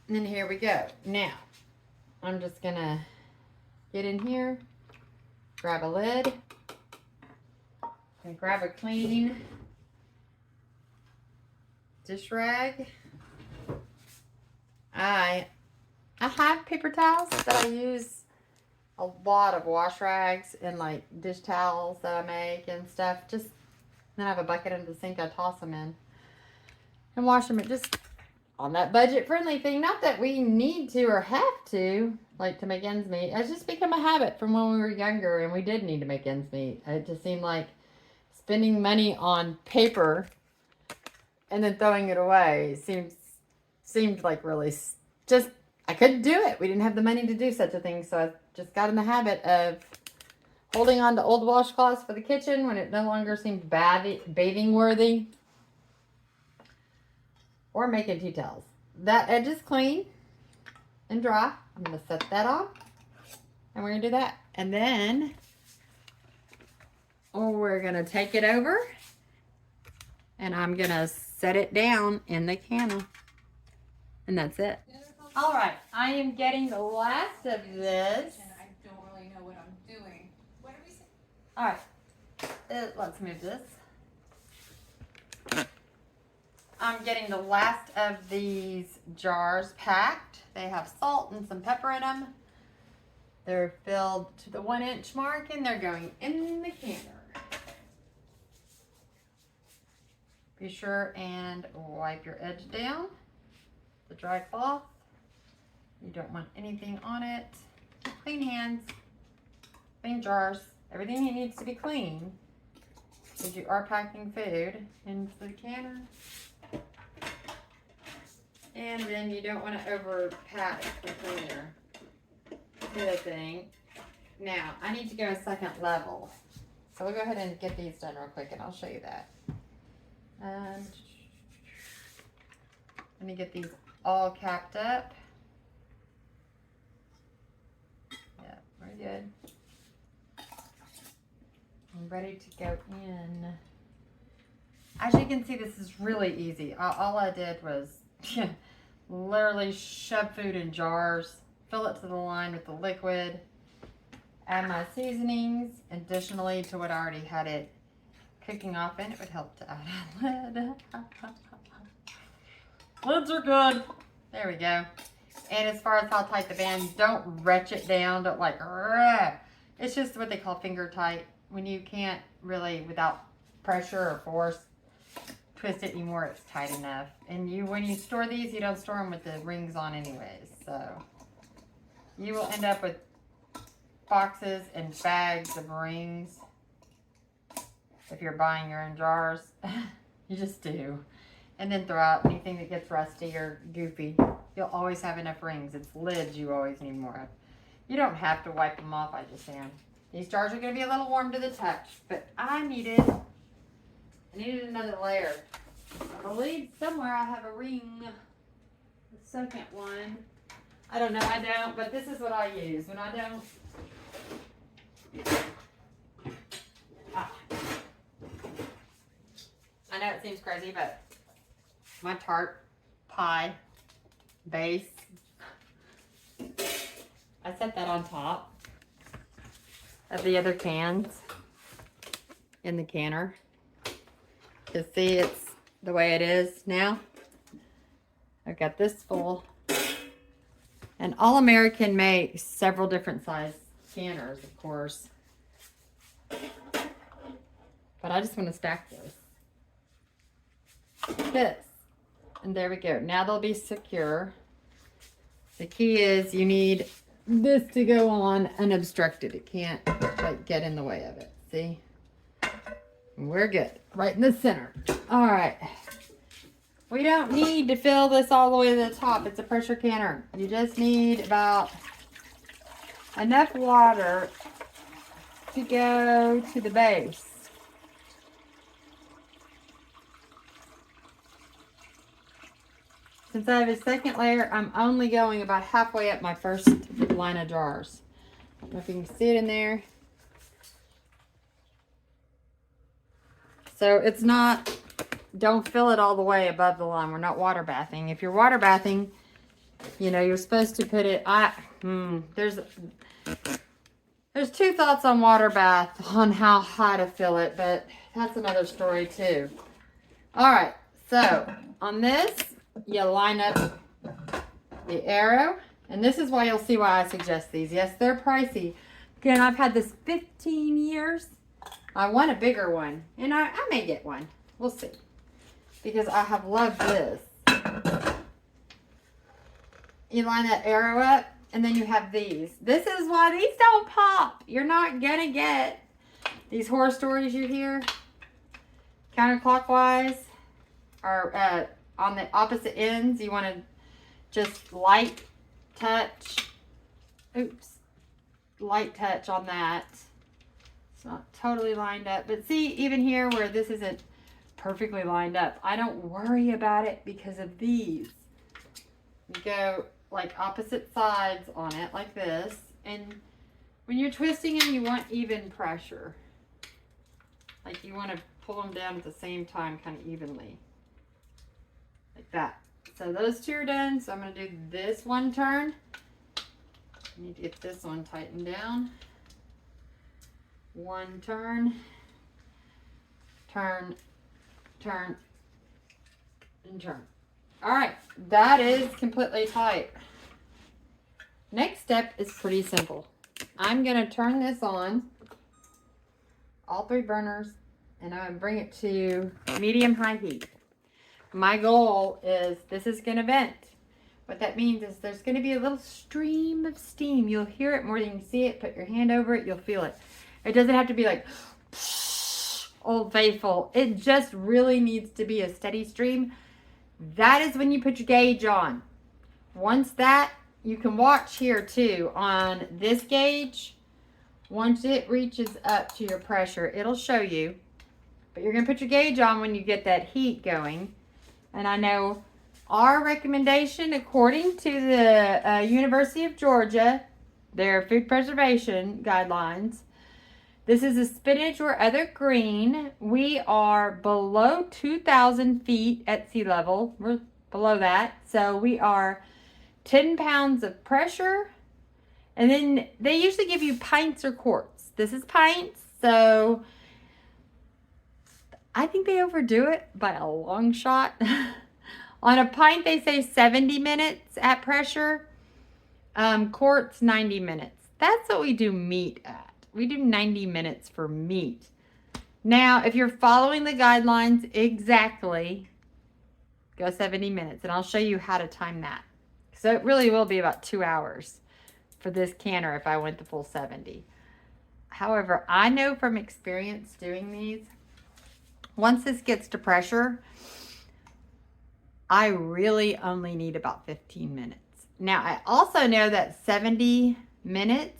And then here we go. Now, I'm just going to get in here, grab a lid, and grab a clean dish rag. I have paper towels, but I use a lot of wash rags and like dish towels that I make and stuff. Just then I have a bucket under the sink I toss them in and wash them. It just on that budget-friendly thing. Not that we need to or have to, like to make ends meet. It's just become a habit from when we were younger and we did need to make ends meet. It just seemed like spending money on paper and then throwing it away seemed like really just, I couldn't do it. We didn't have the money to do such a thing, so I just got in the habit of holding on to old washcloths for the kitchen when it no longer seemed bathing worthy. Or making tea towels. That edge is clean and dry. I'm going to set that off. And we're going to do that. And then we're going to take it over. And I'm going to set it down in the canner. And that's it. All right. I am getting the last of this.
And I don't really know what I'm doing. What are we saying?
All right. Let's move this. I'm getting the last of these jars packed. They have salt and some pepper in them. They're filled to the 1-inch mark and they're going in the canner. Be sure and wipe your edge down. The dry cloth. You don't want anything on it. Clean hands. Clean jars. Everything needs to be clean because you are packing food into the canner. And then you don't want to over pat the cleaner. The other thing. Now, I need to go a second level. So we'll go ahead and get these done real quick and I'll show you that. Let me get these all capped up. Yeah, very good. I'm ready to go in. As you can see, this is really easy. All I did was literally shove food in jars, fill it to the line with the liquid, add my seasonings, additionally to what I already had it cooking off in. It would help to add a lid. Lids are good. There we go. And as far as how tight the band, don't wrench it down. Don't like, it's just what they call finger tight. When you can't really, without pressure or force, twist it anymore, it's tight enough. And when you store these, you don't store them with the rings on anyways. So you will end up with boxes and bags of rings if you're buying your own jars. You just do. And then throw out anything that gets rusty or goofy. You'll always have enough rings. It's lids you always need more of. You don't have to wipe them off, I just am. These jars are going to be a little warm to the touch, but I needed another layer. I believe somewhere I have a ring. The second one. I don't know, I don't, but this is what I use when I don't. Ah. I know it seems crazy, but my tart pie base, I set that on top of the other cans in the canner. You see it's the way it is now. I've got this full. And All American makes several different size canners, of course. But I just want to stack this. Like this. And there we go. Now they'll be secure. The key is you need this to go on unobstructed. It can't like get in the way of it. See? We're good. Right in the center. All right. We don't need to fill this all the way to the top. It's a pressure canner. You just need about enough water to go to the base. Since I have a second layer, I'm only going about halfway up my first line of jars. I don't know if you can see it in there. So it's not, don't fill it all the way above the line. We're not water bathing. If you're water bathing, you know, you're supposed to put it, there's two thoughts on water bath on how high to fill it, but that's another story too. All right, so on this, you line up the arrow, and this is why you'll see why I suggest these. Yes, they're pricey. Again, I've had this 15 years. I want a bigger one, and I may get one. We'll see. Because I have loved this. You line that arrow up, and then you have these. This is why these don't pop. You're not going to get these horror stories you hear counterclockwise or on the opposite ends. You want to just light touch. Oops. Light touch on that. It's not totally lined up. But see, even here where this isn't perfectly lined up, I don't worry about it because of these. You go like opposite sides on it like this. And when you're twisting them, you want even pressure. Like you want to pull them down at the same time kind of evenly. Like that. So those two are done. So I'm going to do this one turn. I need to get this one tightened down. One turn, turn, turn, and turn. All right, that is completely tight. Next step is pretty simple. I'm gonna turn this on, all three burners, and I'm gonna bring it to medium-high heat. My goal is this is gonna vent. What that means is there's gonna be a little stream of steam. You'll hear it more than you can see it. Put your hand over it, you'll feel it. It doesn't have to be like Old Faithful. It just really needs to be a steady stream. That is when you put your gauge on. Once that, you can watch here too on this gauge. Once it reaches up to your pressure, it'll show you. But you're going to put your gauge on when you get that heat going. And I know our recommendation, according to the University of Georgia, their food preservation guidelines, this is a spinach or other green. We are below 2,000 feet at sea level. We're below that. So we are 10 pounds of pressure. And then they usually give you pints or quarts. This is pints. So I think they overdo it by a long shot. On a pint, they say 70 minutes at pressure. Quarts, 90 minutes. That's what we do meat at. We do 90 minutes for meat. Now, if you're following the guidelines exactly, go 70 minutes. And I'll show you how to time that. So it really will be about 2 hours for this canner if I went the full 70. However, I know from experience doing these, once this gets to pressure, I really only need about 15 minutes. Now, I also know that 70 minutes,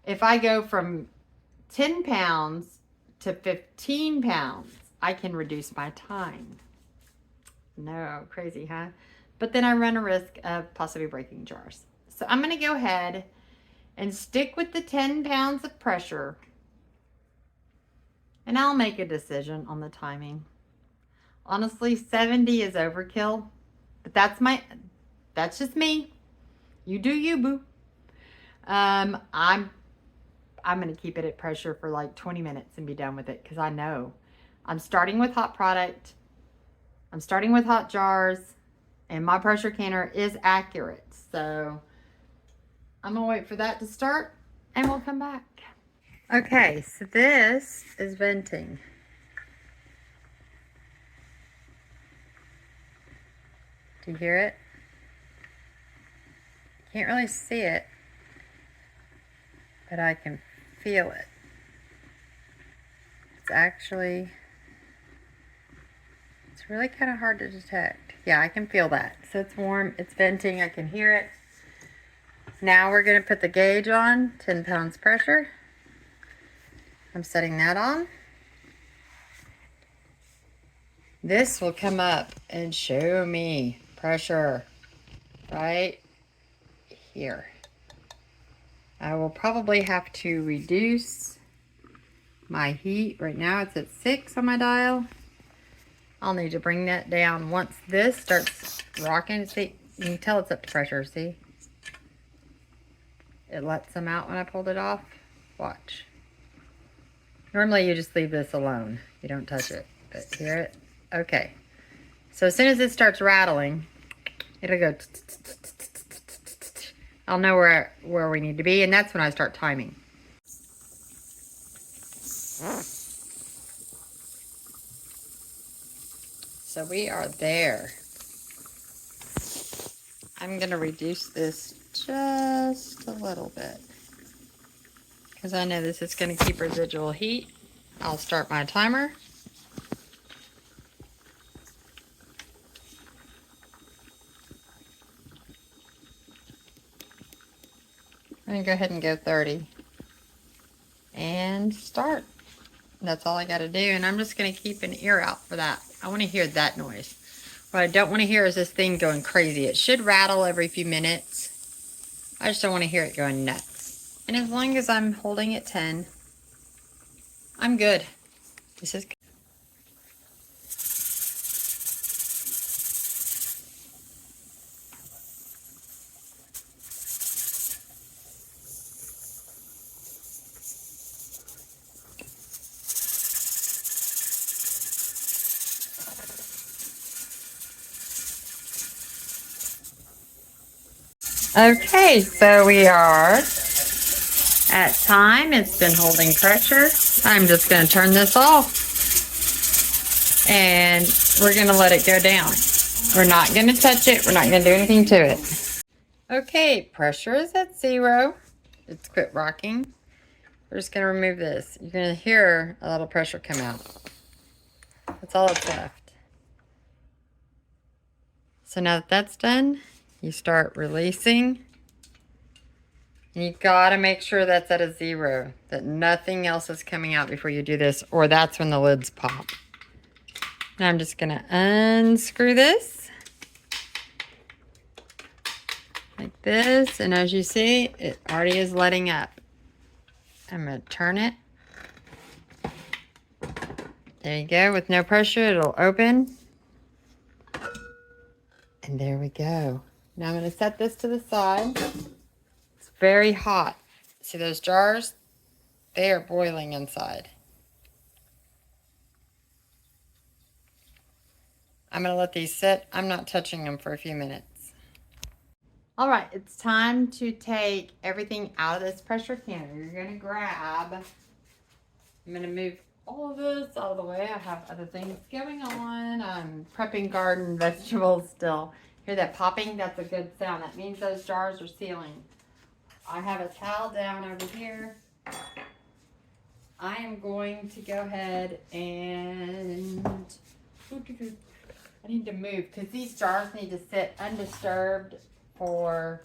if I go from 10 pounds to 15 pounds, I can reduce my time. No, crazy, huh? But then I run a risk of possibly breaking jars. So I'm going to go ahead and stick with the 10 pounds of pressure. And I'll make a decision on the timing. Honestly, 70 is overkill. But that's just me. You do you, boo. I'm going to keep it at pressure for like 20 minutes and be done with it because I know I'm starting with hot product. I'm starting with hot jars and my pressure canner is accurate. So I'm going to wait for that to start and we'll come back. Okay, so this is venting. Do you hear it? Can't really see it, but I can feel it. It's really kind of hard to detect. Yeah, I can feel that. So it's warm, it's venting, I can hear it. Now we're going to put the gauge on, 10 pounds pressure. I'm setting that on. This will come up and show me pressure right here. I will probably have to reduce my heat. Right now it's at 6 on my dial. I'll need to bring that down once this starts rocking. See, you can tell it's up to pressure, see? It lets them out when I pulled it off. Watch. Normally you just leave this alone. You don't touch it, but hear it? Okay. So as soon as it starts rattling, it'll go. I'll know where we need to be, and that's when I start timing. So we are there. I'm going to reduce this just a little bit because I know this is going to keep residual heat. I'll start my timer. I'm going to go ahead and go 30 and start. That's all I got to do, and I'm just going to keep an ear out for that. I want to hear that noise. What I don't want to hear is this thing going crazy. It should rattle every few minutes. I just don't want to hear it going nuts. And as long as I'm holding at 10, I'm good. This is good. Okay, so we are at time. It's been holding pressure. I'm just going to turn this off. And we're going to let it go down. We're not going to touch it. We're not going to do anything to it. Okay, pressure is at 0. It's quit rocking. We're just going to remove this. You're going to hear a little pressure come out. That's all that's left. So now that that's done, you start releasing. And you gotta make sure that's at a 0, that nothing else is coming out before you do this, or that's when the lids pop. Now I'm just gonna unscrew this like this, and as you see, it already is letting up. I'm gonna turn it. There you go. With no pressure, it'll open. And there we go. Now I'm going to set this to the side. It's very hot. See those jars? They are boiling inside. I'm going to let these sit. I'm not touching them for a few minutes. All right, it's time to take everything out of this pressure canner. You're going to grab, I'm going to move all of this out of the way. I have other things going on. I'm prepping garden vegetables still. Hear that popping? That's a good sound. That means those jars are sealing. I have a towel down over here. I am going to go ahead and I need to move because these jars need to sit undisturbed for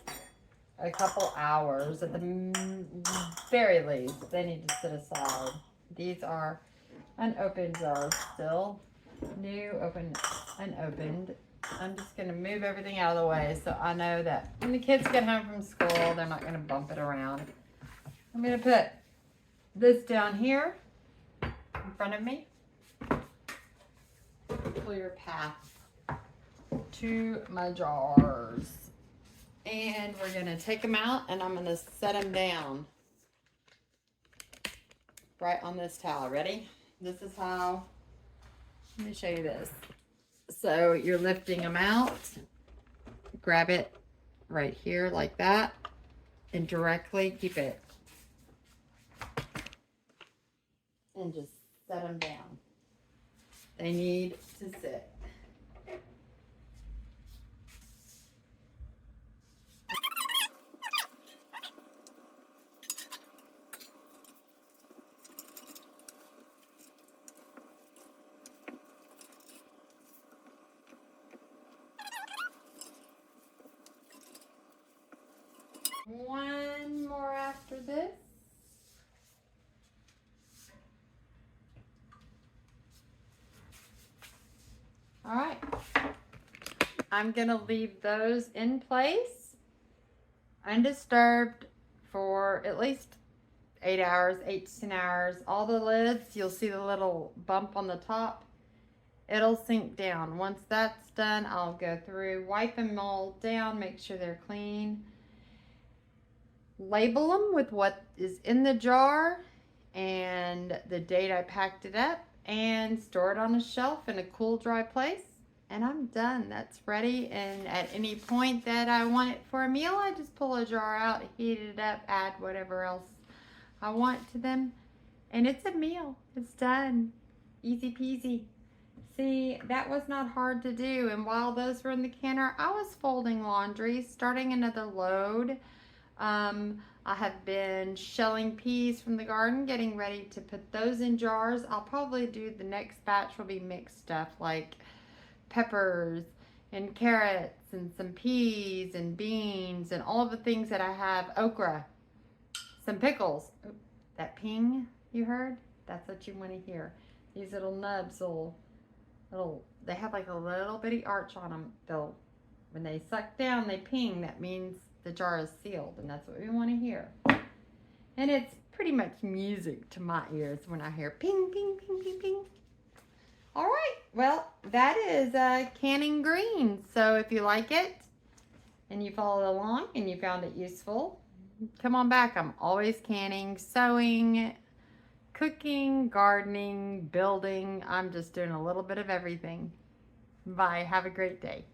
a couple hours at the very least. They need to sit aside. These are unopened jars still. New, open, unopened. I'm just gonna move everything out of the way so I know that when the kids get home from school, they're not gonna bump it around. I'm gonna put this down here in front of me. Clear path to my jars. And we're gonna take them out and I'm gonna set them down right on this towel. Ready? This is how, let me show you this. So you're lifting them out, grab it right here like that, and directly keep it. And just set them down. They need to sit. One more after this. All right. I'm gonna leave those in place undisturbed for at least 8 hours, 8 to 10 hours. All the lids, you'll see the little bump on the top. It'll sink down. Once that's done, I'll go through, wipe them all down, make sure they're clean. Label them with what is in the jar and the date I packed it up, and store it on a shelf in a cool, dry place. And I'm done. That's ready. And at any point that I want it for a meal, I just pull a jar out, heat it up, add whatever else I want to them. And it's a meal. It's done. Easy peasy. See, that was not hard to do. And while those were in the canner, I was folding laundry, starting another load. I have been shelling peas from the garden, getting ready to put those in jars. I'll probably do the next batch will be mixed stuff like peppers and carrots and some peas and beans and all of the things that I have, okra, some pickles. Oop, that ping you heard? That's what you want to hear. These little nubs they have like a little bitty arch on them. When they suck down, they ping. That means the jar is sealed, and that's what we want to hear. And it's pretty much music to my ears when I hear ping, ping, ping, ping, ping. All right, well, that is canning greens. So if you like it and you followed along and you found it useful, come on back. I'm always canning, sewing, cooking, gardening, building. I'm just doing a little bit of everything. Bye. Have a great day.